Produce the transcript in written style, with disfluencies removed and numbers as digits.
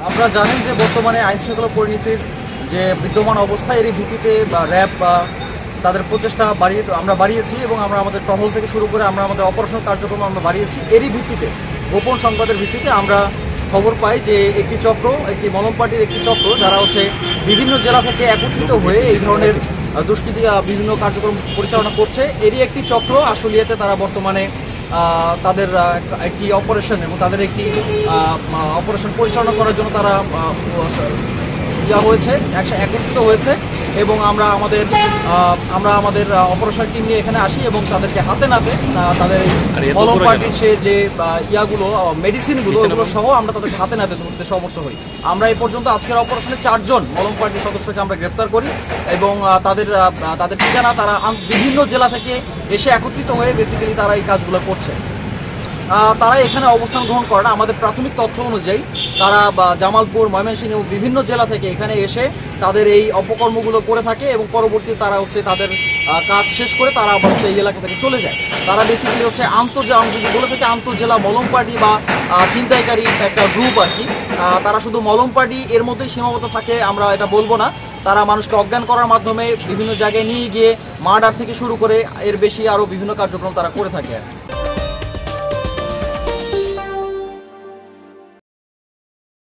আপনারা জানেন যে বর্তমানে আইন শৃঙ্খলা পরিস্থিতির যে বিদ্যমান অবস্থা, এরই ভিত্তিতে র্যাব তাদের প্রচেষ্টা আমরা বাড়িয়েছি এবং আমরা আমাদের টহল থেকে শুরু করে আমরা আমাদের অপারেশনাল কার্যক্রম আমরা বাড়িয়েছি। এরই ভিত্তিতে গোপন সংবাদের ভিত্তিতে আমরা খবর পাই যে একটি মলম পার্টির একটি চক্র, যারা বিভিন্ন জেলা থেকে একত্রিত হয়ে এই ধরনের দুষ্কৃতি বিভিন্ন কার্যক্রম পরিচালনা করছে। এরই একটি চক্র আশুলিয়াতে তারা বর্তমানে তাদের একটি অপারেশন এবং তাদের একটি অপারেশন পরিচালনা করার জন্য তারা একত্রিত হয়েছে এবং আমরা আমাদের অপারেশন টিম নিয়ে এখানে আসি এবং তাদেরকে হাতে নাতে তাদের মলম পার্টির যে মেডিসিনগুলো সহ আমরা তাদেরকে হাতে নাতে ধরতে সমর্থ হই। আমরা এই পর্যন্ত আজকের অপারেশনে 4 জন মলম পার্টির সদস্যকে আমরা গ্রেফতার করি এবং তাদের ঠিকানা তারা বিভিন্ন জেলা থেকে এসে একত্রিত হয়ে বেসিক্যালি তারা এই কাজগুলো করছে। তারা এখানে অবস্থান গ্রহণ করে না। আমাদের প্রাথমিক তথ্য অনুযায়ী তারা জামালপুর, ময়মনসিংহ এবং বিভিন্ন জেলা থেকে এখানে এসে তাদের এই অপকর্মগুলো করে থাকে এবং পরবর্তীতে তারা তাদের কাজ শেষ করে তারা আবার এই এলাকা থেকে চলে যায়। তারা বেসিক্যালি যদি বলে থাকে আন্তঃজেলা মলম পার্টি বা ছিনতাইকারী একটা গ্রুপ আর কি। তারা শুধু মলম পার্টি এর মধ্যেই সীমাবদ্ধ থাকে আমরা এটা বলবো না। তারা মানুষকে অজ্ঞান করার মাধ্যমে বিভিন্ন জায়গায় নিয়ে গিয়ে মার্ডার থেকে শুরু করে এর বেশি আরও বিভিন্ন কার্যক্রম তারা করে থাকে।